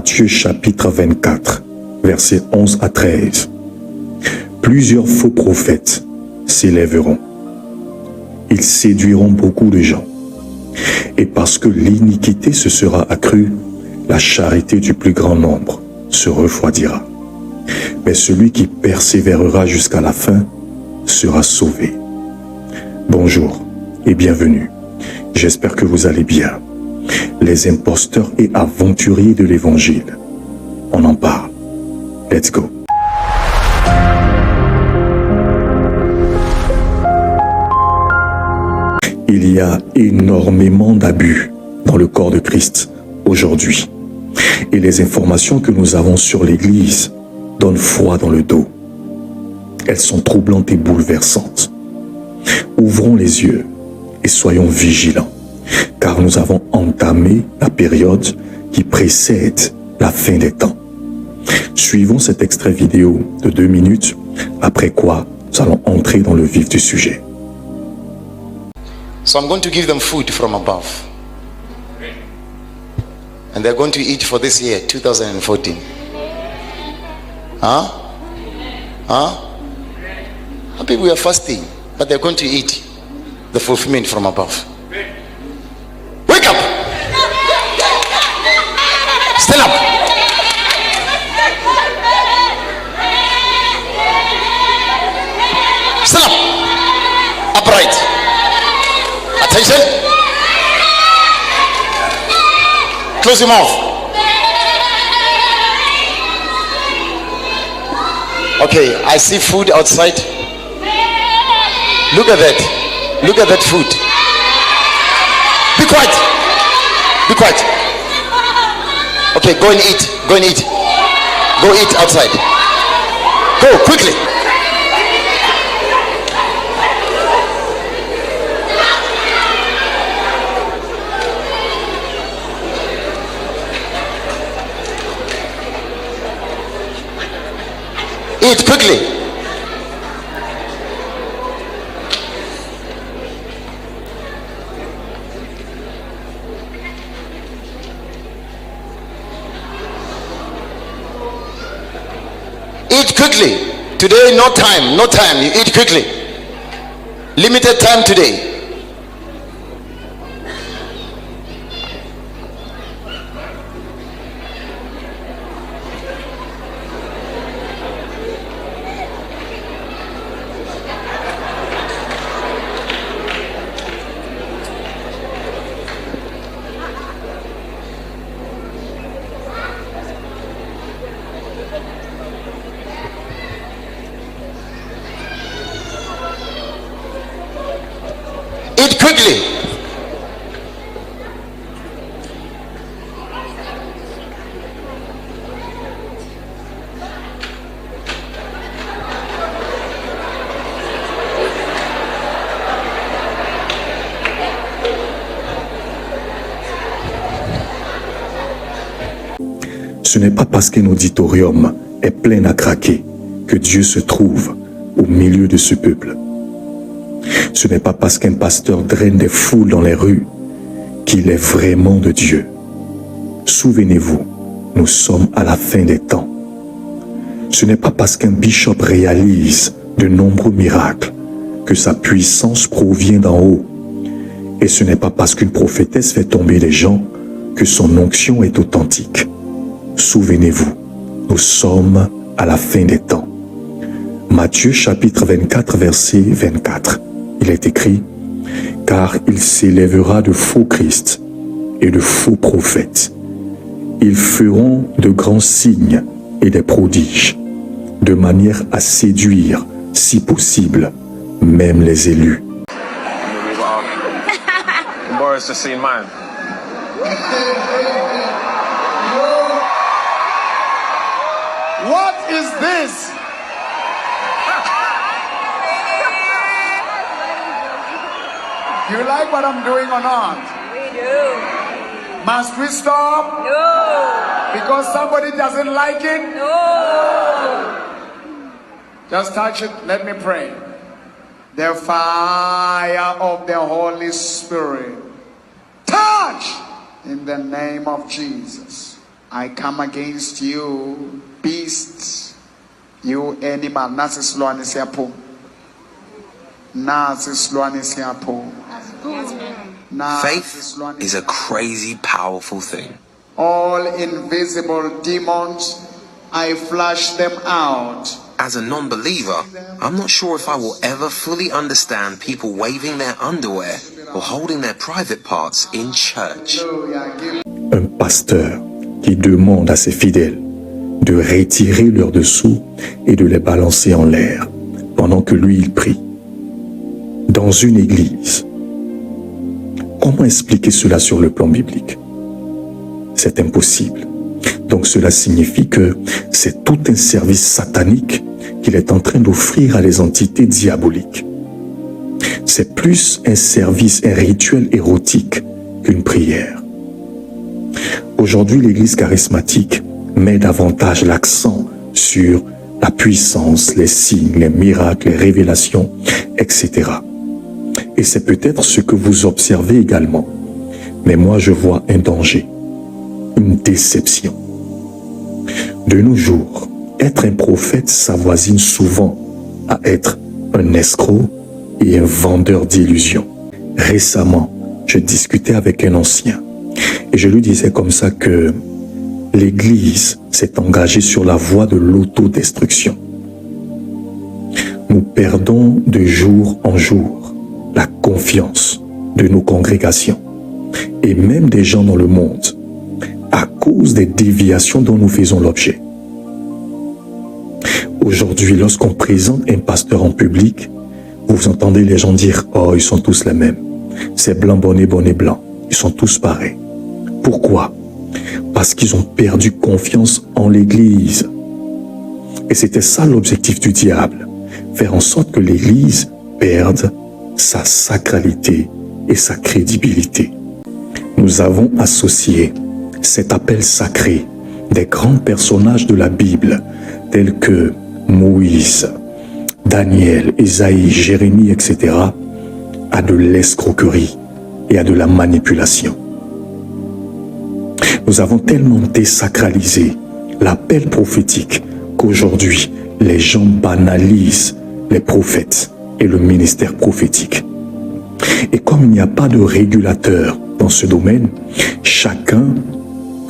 Matthieu chapitre 24, versets 11 à 13. Plusieurs faux prophètes s'élèveront. Ils séduiront beaucoup de gens. Et parce que l'iniquité se sera accrue, la charité du plus grand nombre se refroidira. Mais celui qui persévérera jusqu'à la fin sera sauvé. Bonjour et bienvenue. J'espère que vous allez bien. Les imposteurs et aventuriers de l'évangile. On en parle. Let's go. Il y a énormément d'abus dans le corps de Christ aujourd'hui. Et les informations que nous avons sur l'Église donnent froid dans le dos. Elles sont troublantes et bouleversantes. Ouvrons les yeux et soyons vigilants, car nous avons entamé la période qui précède la fin des temps. Suivons cet extrait vidéo de 2 minutes, après quoi nous allons entrer dans le vif du sujet. So I'm going to give them food from above. And they're going to eat for this year, 2014. Huh? Happy we are fasting, but they're going to eat the fulfillment from above. Wake up! Stand up! Stand up! Upright. Attention! Close your mouth. Okay, I see food outside. Look at that. Look at that food. Be quiet. Be quiet. Okay, go and eat. Go and eat. Go eat outside. Go quickly. Eat quickly. Eat quickly. Today, no time. No time. You eat quickly. Limited time today. Eat quickly. Ce n'est pas parce qu'un auditorium est plein à craquer que Dieu se trouve au milieu de ce peuple. Ce n'est pas parce qu'un pasteur draine des foules dans les rues qu'il est vraiment de Dieu. Souvenez-vous, nous sommes à la fin des temps. Ce n'est pas parce qu'un bishop réalise de nombreux miracles que sa puissance provient d'en haut. Et ce n'est pas parce qu'une prophétesse fait tomber les gens que son onction est authentique. Souvenez-vous, nous sommes à la fin des temps. Matthieu chapitre 24, verset 24. Il est écrit, « Car il s'élèvera de faux Christ et de faux prophètes. Ils feront de grands signes et des prodiges, de manière à séduire, si possible, même les élus. » Boris has seen mine. What is this? Do you like what I'm doing or not? We do. Must we stop? No. Because somebody doesn't like it? No. Just touch it. Let me pray. The fire of the Holy Spirit. Touch in the name of Jesus. I come against you, beast, you animal. Nasi sloane siapo. Nasi sloane siapo. Faith is a crazy, powerful thing. All invisible demons, I flush them out. As a non-believer, I'm not sure if I will ever fully understand people waving their underwear or holding their private parts in church. Un pasteur qui demande à ses fidèles de retirer leurs dessous et de les balancer en l'air pendant que lui il prie. Dans une église. Comment expliquer cela sur le plan biblique? C'est impossible. Donc cela signifie que c'est tout un service satanique qu'il est en train d'offrir à les entités diaboliques. C'est plus un service, un rituel érotique qu'une prière. Aujourd'hui, l'Église charismatique met davantage l'accent sur la puissance, les signes, les miracles, les révélations, etc. Et c'est peut-être ce que vous observez également. Mais moi, je vois un danger, une déception. De nos jours, être un prophète s'avoisine souvent à être un escroc et un vendeur d'illusions. Récemment, je discutais avec un ancien et je lui disais comme ça que l'Église s'est engagée sur la voie de l'autodestruction. Nous perdons de jour en jour la confiance de nos congrégations et même des gens dans le monde à cause des déviations dont nous faisons l'objet. Aujourd'hui, lorsqu'on présente un pasteur en public, vous entendez les gens dire « Oh, ils sont tous les mêmes. C'est blanc, bonnet, bonnet, blanc. Ils sont tous pareils. » Pourquoi? Parce qu'ils ont perdu confiance en l'Église. Et c'était ça l'objectif du diable. Faire en sorte que l'Église perde sa sacralité et sa crédibilité. Nous avons associé cet appel sacré des grands personnages de la Bible, tels que Moïse, Daniel, Ésaïe, Jérémie, etc., à de l'escroquerie et à de la manipulation. Nous avons tellement désacralisé l'appel prophétique qu'aujourd'hui, les gens banalisent les prophètes et le ministère prophétique. Et comme il n'y a pas de régulateur dans ce domaine, chacun,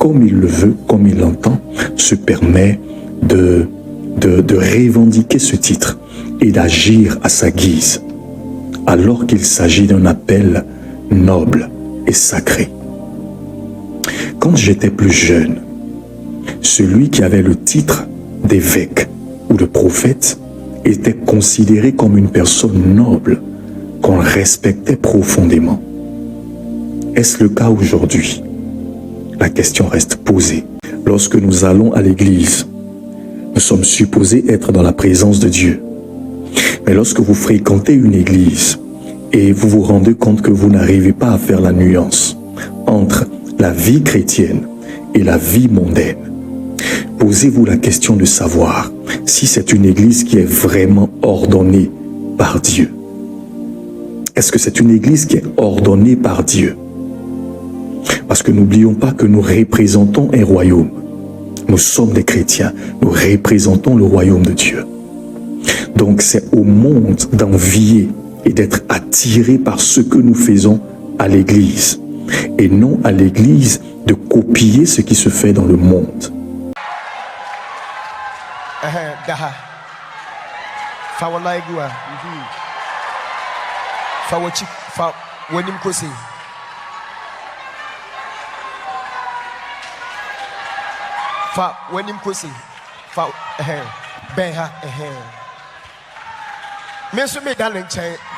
comme il le veut, comme il l'entend, se permet de revendiquer ce titre et d'agir à sa guise, alors qu'il s'agit d'un appel noble et sacré. Quand j'étais plus jeune, celui qui avait le titre d'évêque ou de prophète était considéré comme une personne noble qu'on respectait profondément. Est-ce le cas aujourd'hui? La question reste posée. Lorsque nous allons à l'église, nous sommes supposés être dans la présence de Dieu. Mais lorsque vous fréquentez une église et vous vous rendez compte que vous n'arrivez pas à faire la nuance entre la vie chrétienne et la vie mondaine, posez-vous la question de savoir si c'est une église qui est vraiment ordonnée par Dieu. Est-ce que c'est une église qui est ordonnée par Dieu? Parce que n'oublions pas que nous représentons un royaume. Nous sommes des chrétiens, nous représentons le royaume de Dieu. Donc c'est au monde d'envier et d'être attiré par ce que nous faisons à l'église. Et non à l'église de copier ce qui se fait dans le monde.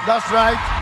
That's right.